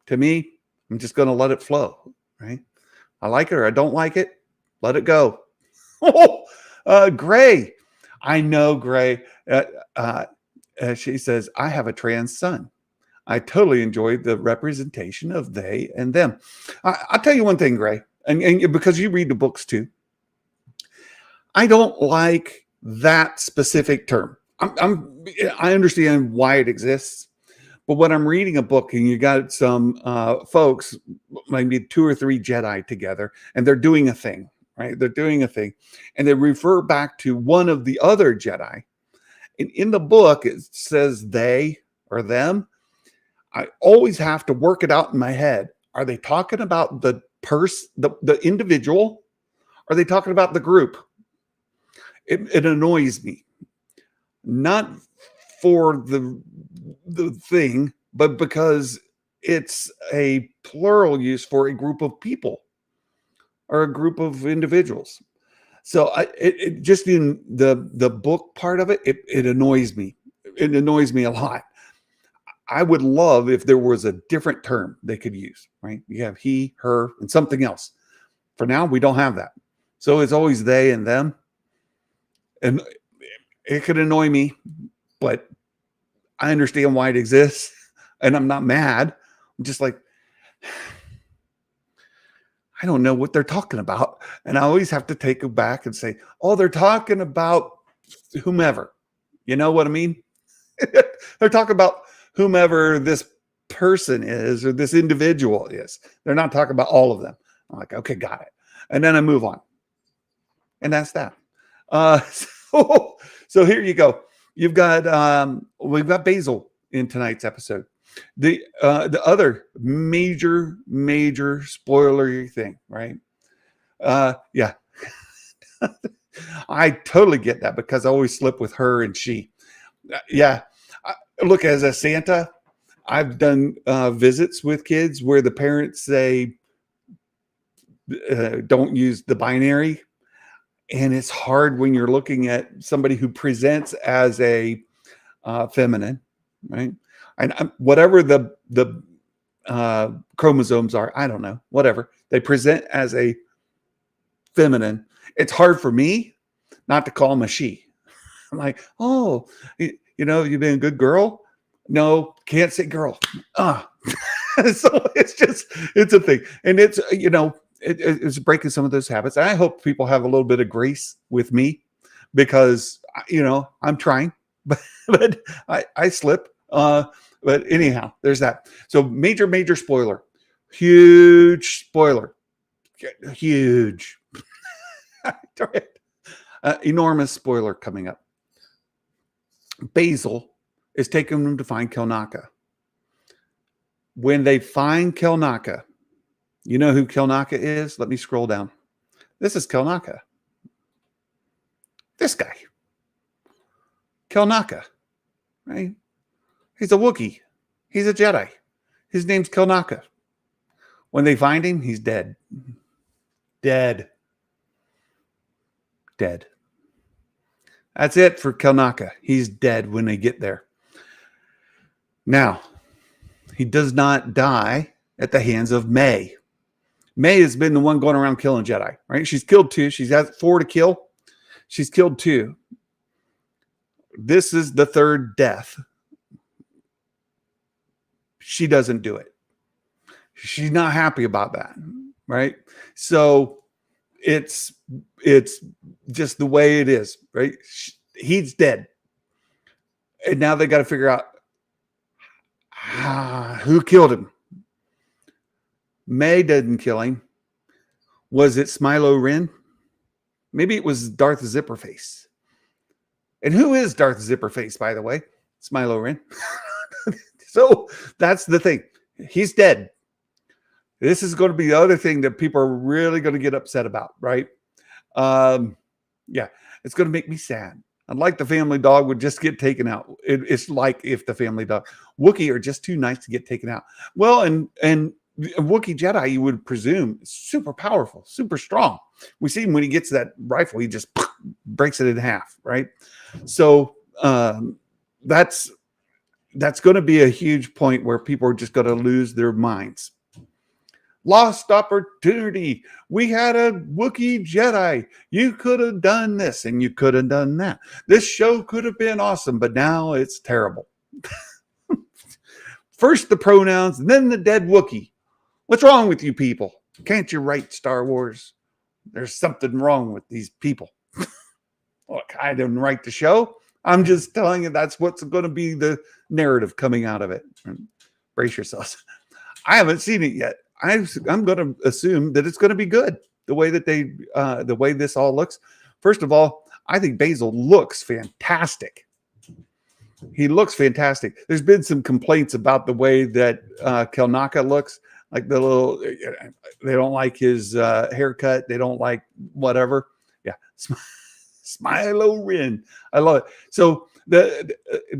To me, I'm just going to let it flow, right? I like it or I don't like it. Let it go. Gray. I know Gray. She says, I have a trans son. I totally enjoyed the representation of they and them. I'll tell you one thing, Gray, and because you read the books too. I don't like that specific term. I understand why it exists, but when I'm reading a book and you got some folks, maybe 2 or 3 Jedi together, and they're doing a thing, right? They're doing a thing, and they refer back to one of the other Jedi. And in the book, it says they or them. I always have to work it out in my head. Are they talking about the individual? Are they talking about the group? It annoys me. Not for the thing, but because it's a plural use for a group of people or a group of individuals. So it just in the book part of it, it annoys me. It annoys me a lot. I would love if there was a different term they could use, right? You have he, her, and something else. For now, we don't have that. So it's always they and them. And it could annoy me, but I understand why it exists. And I'm not mad. I'm just like, I don't know what they're talking about. And I always have to take it back and say, oh, they're talking about whomever. You know what I mean? They're talking about whomever this person is or this individual is. They're not talking about all of them. I'm like, okay, got it. And then I move on. And that's that. So here you go. You've got we've got Basil in tonight's episode. The other major spoilery thing, right? Yeah. I totally get that because I always slip with her and she. Yeah. Look, as a Santa, I've done visits with kids where the parents say, don't use the binary. And it's hard when you're looking at somebody who presents as a feminine, right? And whatever the chromosomes are, I don't know, whatever they present as a feminine. It's hard for me not to call them a she. I'm like, oh, you've been a good girl. No, can't say girl. So it's a thing, and it's it's breaking some of those habits. And I hope people have a little bit of grace with me because I'm trying, but I slip. But anyhow, there's that. So major spoiler, huge spoiler, huge, enormous spoiler coming up. Basil is taking them to find Kelnaka. When they find Kelnaka, you know who Kelnaka is? Let me scroll down. This is Kelnaka. This guy. Kelnaka, right? He's a Wookiee. He's a Jedi. His name's Kelnaka. When they find him, he's dead. Dead. That's it for Kelnaka. He's dead when they get there. Now, he does not die at the hands of May. May has been the one going around killing Jedi, right? She's killed 2. She's had 4 to kill. She's killed 2. This is the 3rd death. She doesn't do it. She's not happy about that, right? So it's just the way it is, right? He's dead. And now they got to figure out who killed him. May didn't kill him. Was it Smilo Ren? Maybe it was Darth Zipperface. And who is Darth Zipperface, by the way? Smilo Ren. So that's the thing. He's dead. This is going to be the other thing that people are really going to get upset about, right? Yeah, it's going to make me sad. I'd like the family dog would just get taken out. It's like if the family dog, Wookiee are just too nice to get taken out. Well, and a Wookiee Jedi, you would presume, super powerful, super strong. We see him when he gets that rifle, he just breaks it in half, right? So that's going to be a huge point where people are just going to lose their minds. Lost opportunity. We had a Wookiee Jedi. You could have done this and you could have done that. This show could have been awesome, but now it's terrible. First the pronouns, then the dead Wookiee. What's wrong with you people? Can't you write Star Wars? There's something wrong with these people. Look, I didn't write the show. I'm just telling you that's what's going to be the narrative coming out of it. Brace yourselves. I haven't seen it yet. I'm going to assume that it's going to be good. The way that the way this all looks. First of all, I think Basil looks fantastic. He looks fantastic. There's been some complaints about the way that Kelnaka looks. Like they don't like his haircut. They don't like whatever. Yeah. Smilo Ren. I love it. So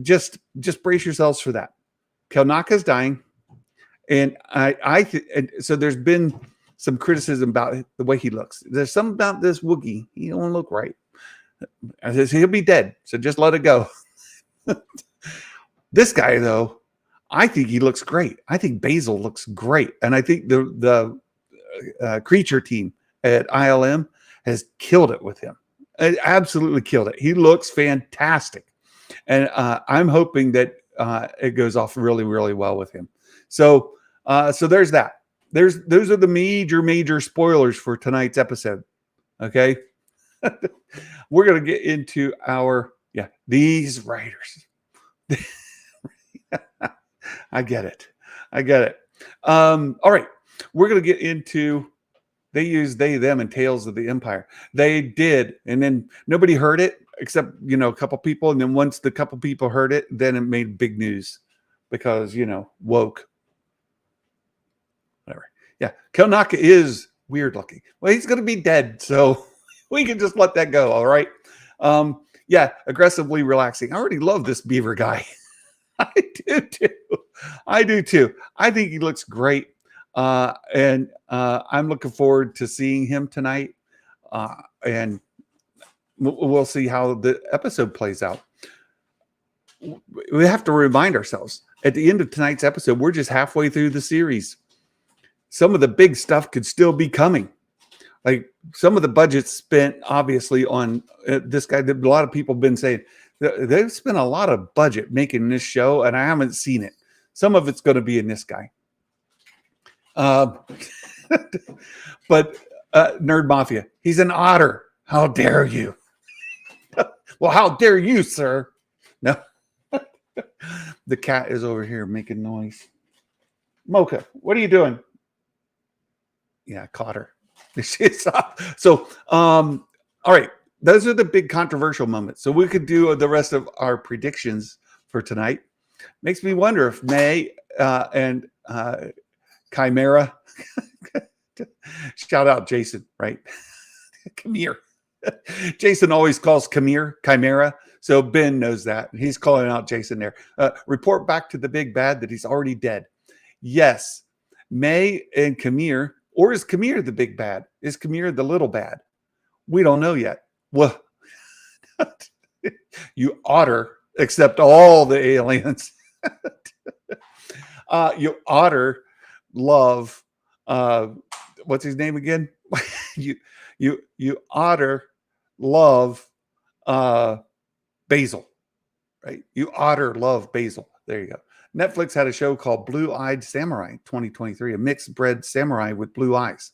just brace yourselves for that. Kelnaka's dying. And so there's been some criticism about the way he looks. There's something about this Wookiee. He don't look right. I says he'll be dead, so just let it go. This guy, though, I think he looks great. I think Basil looks great, and I think the creature team at ILM has killed it with him. It absolutely killed it. He looks fantastic, and I'm hoping that it goes off really, really well with him. So there's that. Those are the major spoilers for tonight's episode. Okay, we're gonna get into these writers. I get it. All right, we're gonna get into. They use they, them, and Tales of the Empire. They did, and then nobody heard it except a couple people. And then once the couple people heard it, then it made big news because woke. Whatever. Yeah, Kelnaka is weird looking. Well, he's going to be dead, so we can just let that go. All right. Aggressively relaxing. I already love this beaver guy. I do too. I think he looks great. And I'm looking forward to seeing him tonight. And we'll see how the episode plays out. We have to remind ourselves at the end of tonight's episode, we're just halfway through the series. Some of the big stuff could still be coming. Like some of the budgets spent obviously on this guy. A lot of people have been saying they've spent a lot of budget making this show, and I haven't seen it. Some of it's going to be in this guy. But Nerd Mafia, he's an otter. How dare you? Well, how dare you, sir? No. The cat is over here making noise. Mocha, what are you doing? Yeah, I caught her. So, all right. Those are the big controversial moments. So we could do the rest of our predictions for tonight. Makes me wonder if May and Chimera. Shout out Jason, right? Come here. Jason always calls Chimera. So Ben knows that. He's calling out Jason there. Report back to the big bad that he's already dead. Yes. May and Chimera. Or is Chimera the big bad? Is Chimera the little bad? We don't know yet. Well, you otter accept all the aliens. You otter love what's his name again? you otter love Basil, right? You otter love Basil. There you go. Netflix had a show called Blue-Eyed Samurai 2023, a mixed bred samurai with blue eyes.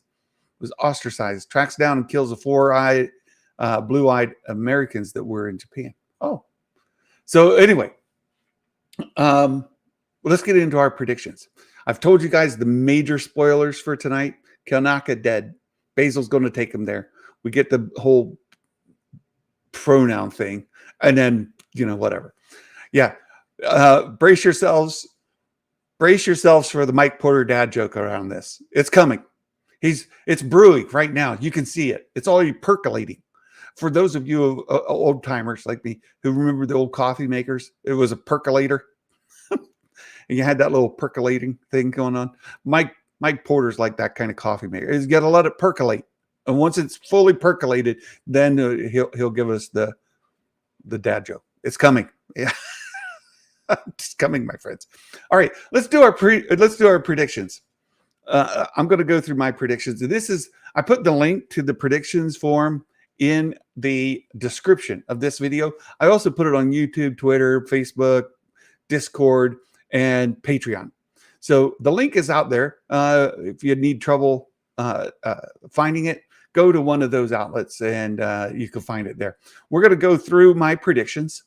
Was ostracized, tracks down and kills the four-eyed, blue-eyed Americans that were in Japan. Oh, so anyway, let's get into our predictions. I've told you guys the major spoilers for tonight. Kelnaka dead. Basil's going to take him there. We get the whole pronoun thing, and then whatever. Yeah, brace yourselves for the Mike Porter dad joke around this. It's coming. It's brewing right now. You can see it. It's already percolating. For those of you old timers like me who remember the old coffee makers, it was a percolator. And you had that little percolating thing going on. Mike Porter's like that kind of coffee maker. He's got to let it percolate. And once it's fully percolated, then he'll give us the dad joke. It's coming. Yeah. It's coming, my friends. All right, let's do our predictions. I'm going to go through my predictions. I put the link to the predictions form in the description of this video. I also put it on YouTube, Twitter, Facebook, Discord, and Patreon. So the link is out there. If you need trouble finding it, go to one of those outlets and you can find it there. We're going to go through my predictions.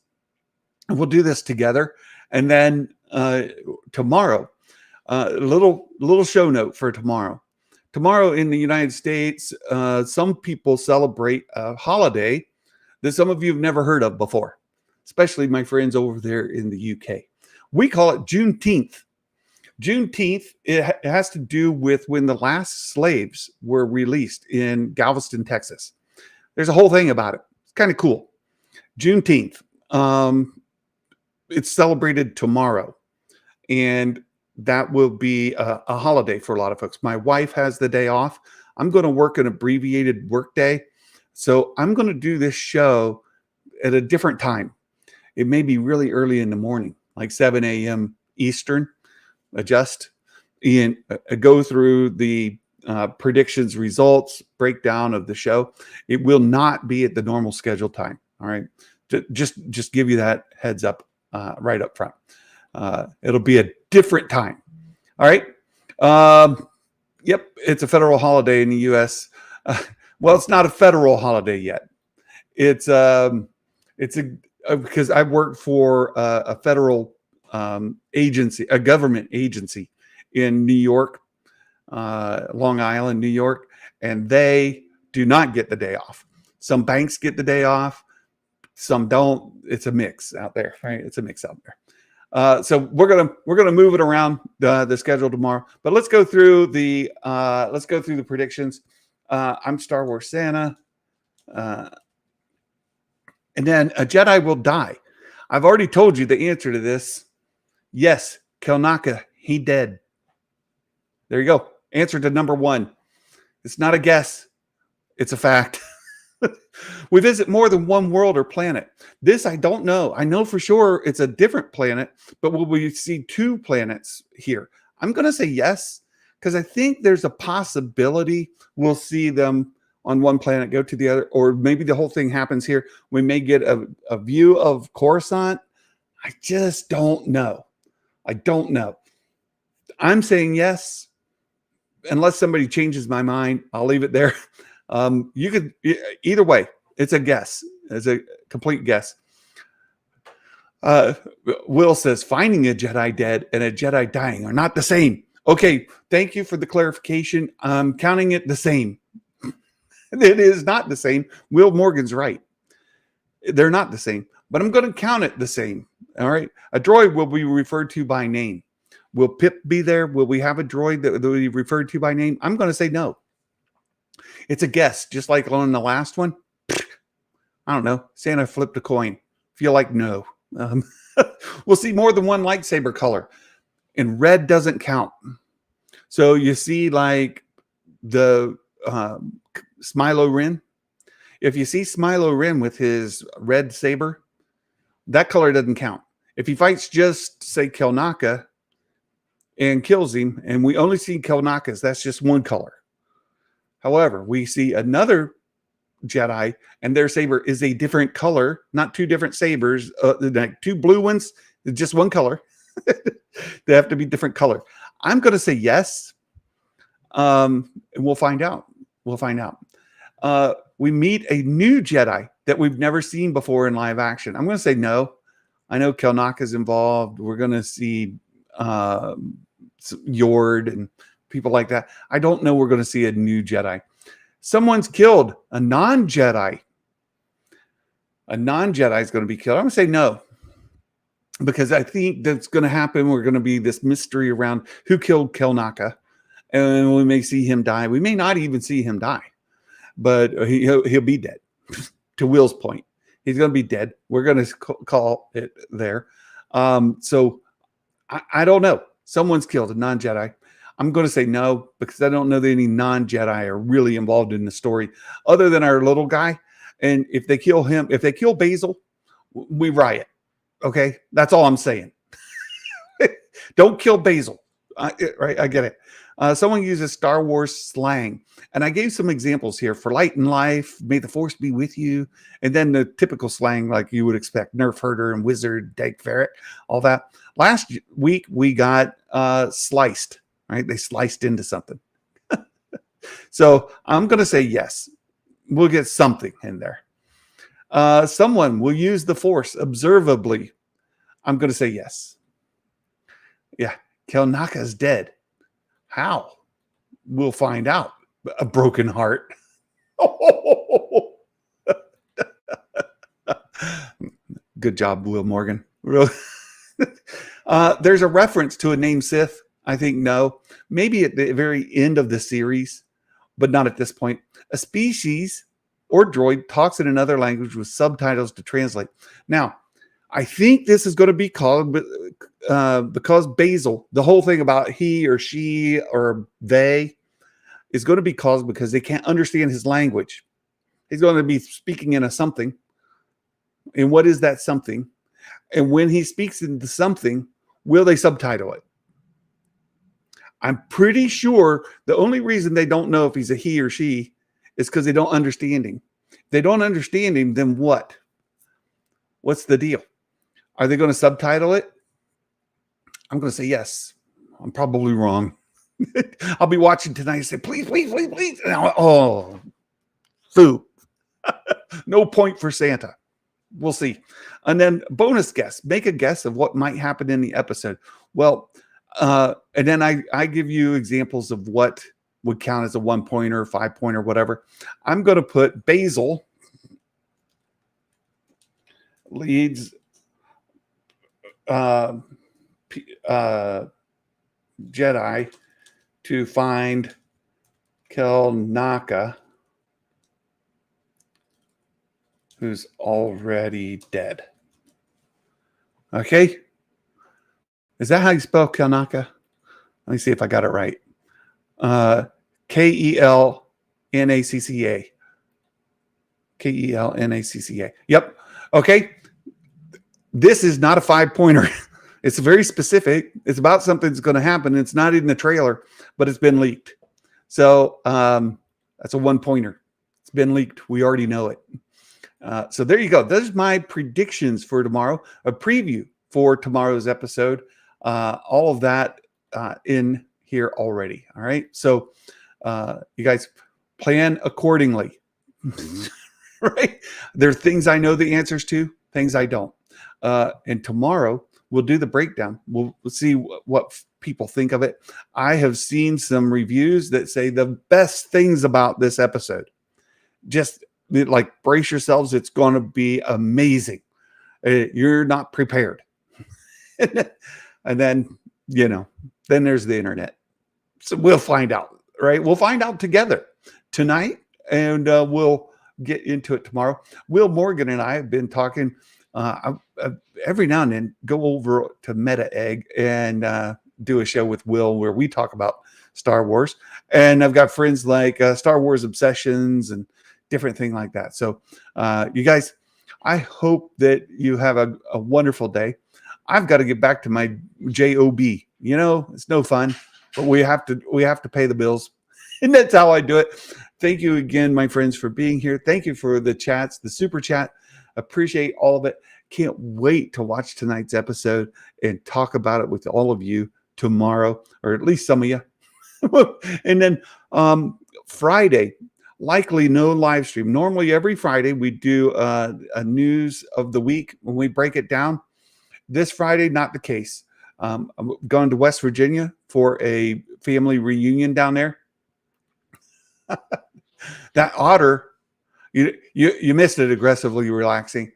We'll do this together. And then tomorrow, a little show note for tomorrow. Tomorrow in the United States, some people celebrate a holiday that some of you have never heard of before, especially my friends over there in the UK. We call it Juneteenth. Juneteenth, it has to do with when the last slaves were released in Galveston, Texas. There's a whole thing about it. It's kind of cool. Juneteenth. It's celebrated tomorrow. And that will be a holiday for a lot of folks. My wife has the day off. I'm going to work an abbreviated work day. So I'm going to do this show at a different time. It may be really early in the morning, like 7 a.m. Eastern. Adjust and go through the predictions, results, breakdown of the show. It will not be at the normal scheduled time. All right. Just give you that heads up right up front. It'll be a different time. All right. Yep. It's a federal holiday in the U.S. Well, it's not a federal holiday yet. It's because I work for a federal agency, a government agency in New York, Long Island, New York, and they do not get the day off. Some banks get the day off, some don't. It's a mix out there, right? It's a mix out there. So we're gonna move it around the schedule tomorrow. But let's go through the predictions. I'm Star Wars Santa, and then a Jedi will die. I've already told you the answer to this. Yes, Kelnaka, he dead. There you go. Answer to number 1. It's not a guess. It's a fact. We visit more than one world or planet. This I don't know. I know for sure it's a different planet, but will we see 2 planets here? I'm going to say yes, because I think there's a possibility we'll see them on one planet, go to the other, or maybe the whole thing happens here. We may get a view of Coruscant. I just don't know. I don't know. I'm saying yes. Unless somebody changes my mind, I'll leave it there. You could, either way, it's a guess. It's a complete guess. Will says, finding a Jedi dead and a Jedi dying are not the same. Okay, thank you for the clarification. I'm counting it the same. It is not the same. Will Morgan's right. They're not the same, but I'm going to count it the same. All right. A droid will be referred to by name. Will Pip be there? Will we have a droid that will be referred to by name? I'm going to say no. It's a guess, just like on the last one. I don't know. Santa flipped a coin. Feel like no. We'll see more than one lightsaber color. And red doesn't count. So you see like the Smilo Ren. If you see Smilo Ren with his red saber, that color doesn't count. If he fights just, say, Kelnaka and kills him, and we only see Kelnakas, that's just one color. However, we see another Jedi, and their saber is a different color, not 2 different sabers, like 2 blue ones, just one color. They have to be different color. I'm going to say yes, and we'll find out. We'll find out. We meet a new Jedi that we've never seen before in live action. I'm going to say no. I know Kelnaka's involved. We're going to see Yord and people like that. I don't know we're going to see a new Jedi. Someone's killed. A non-Jedi. A non-Jedi is going to be killed. I'm going to say no. Because I think that's going to happen. We're going to be this mystery around who killed Kelnaka. And we may see him die. We may not even see him die. But he'll be dead. To Will's point, he's going to be dead. We're going to call it there. So I don't know. Someone's killed, a non-Jedi. I'm going to say no, because I don't know that any non-Jedi are really involved in the story other than our little guy. And if they kill him, if they kill Basil, we riot. Okay. That's all I'm saying. Don't kill Basil. Right. I get it. Someone uses Star Wars slang. And I gave some examples here for light and life, may the force be with you. And then the typical slang like you would expect, nerf herder and wizard, dag ferret, all that. Last week we got sliced, right? They sliced into something. So I'm going to say yes. We'll get something in there. Someone will use the force observably. I'm going to say yes. Yeah. Kelnaka's dead. How? We'll find out. A broken heart. Good job, Will Morgan. There's a reference to a named Sith. I think no. Maybe at the very end of the series, but not at this point. A species or droid talks in another language with subtitles to translate. Now, I think this is going to be called because Basil, the whole thing about he or she or they is going to be caused because they can't understand his language. He's going to be speaking in a something. And what is that something? And when he speaks into something, will they subtitle it? I'm pretty sure the only reason they don't know if he's a he or she is because they don't understand him. If they don't understand him, then what? What's the deal? Are they going to subtitle it? I'm going to say yes. I'm probably wrong. I'll be watching tonight and say, please, please, please, please. And oh, foo. No point for Santa. We'll see. And then bonus guess. Make a guess of what might happen in the episode. Well, and then I give you examples of what would count as a 1-pointer, 5-pointer, whatever. I'm going to put Basil leads Jedi to find Kelnaka, who's already dead. Okay? Is that how you spell Kelnaka? Let me see if I got it right. Kelnacca. Kelnacca. Yep. Okay. This is not a 5-pointer. It's very specific. It's about something that's going to happen. It's not in the trailer, but it's been leaked. So that's a 1-pointer. It's been leaked. We already know it. So there you go. Those are my predictions for tomorrow. A preview for tomorrow's episode. All of that in here already. All right. So you guys plan accordingly. Right? There are things I know the answers to, things I don't. And tomorrow we'll do the breakdown. We'll see what people think of it. I have seen some reviews that say the best things about this episode. Just like brace yourselves. It's going to be amazing. You're not prepared. And then, then there's the internet. So we'll find out, right? We'll find out together tonight, and we'll get into it tomorrow. Will Morgan and I have been talking every now and then, go over to Meta Egg and do a show with Will where we talk about Star Wars. And I've got friends like Star Wars Obsessions and different thing like that. So you guys, I hope that you have a wonderful day. I've got to get back to my job. It's no fun, but we have to pay the bills, and that's how I do it. Thank you again, my friends, for being here. Thank you for the chats, the super chat. Appreciate all of it. Can't wait to watch tonight's episode and talk about it with all of you tomorrow, or at least some of you. And then Friday, likely no live stream. Normally every Friday we do a news of the week when we break it down. This Friday, not the case. I'm going to West Virginia for a family reunion down there. That otter, you missed it. Aggressively relaxing.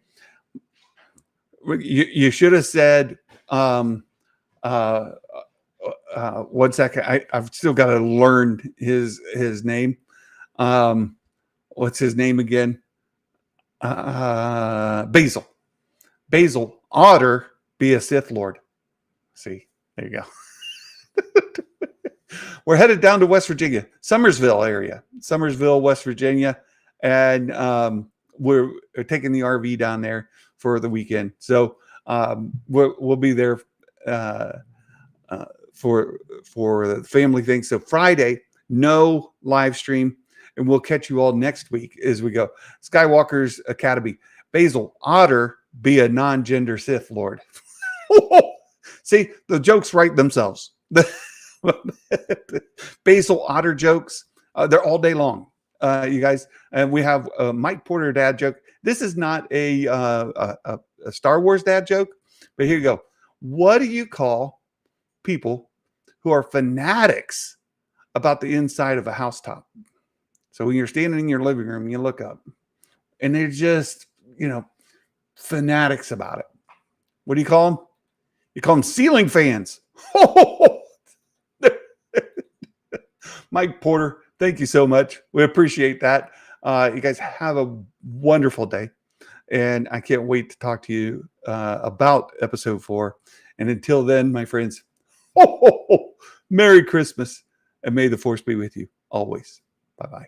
You should have said, 1 second. I've still got to learn his name. What's his name again? Basil. Otter be a Sith Lord. See, there you go. We're headed down to West Virginia, Summersville area, West Virginia. And we're taking the RV down there for the weekend. So we'll be there for the family thing. So Friday, no live stream. And we'll catch you all next week as we go. Skywalker's Academy. Basil, Otter be a non-gender Sith Lord. See, the jokes write themselves. Basil Otter jokes, they're all day long, you guys. And we have a Mike Porter dad joke. This is not a Star Wars dad joke, but here you go. What do you call people who are fanatics about the inside of a housetop? So when you're standing in your living room, you look up, and they're just, fanatics about it. What do you call them? You call them ceiling fans. Mike Porter, thank you so much. We appreciate that. You guys have a wonderful day. And I can't wait to talk to you about episode 4. And until then, my friends, Merry Christmas, and may the force be with you always. Bye-bye.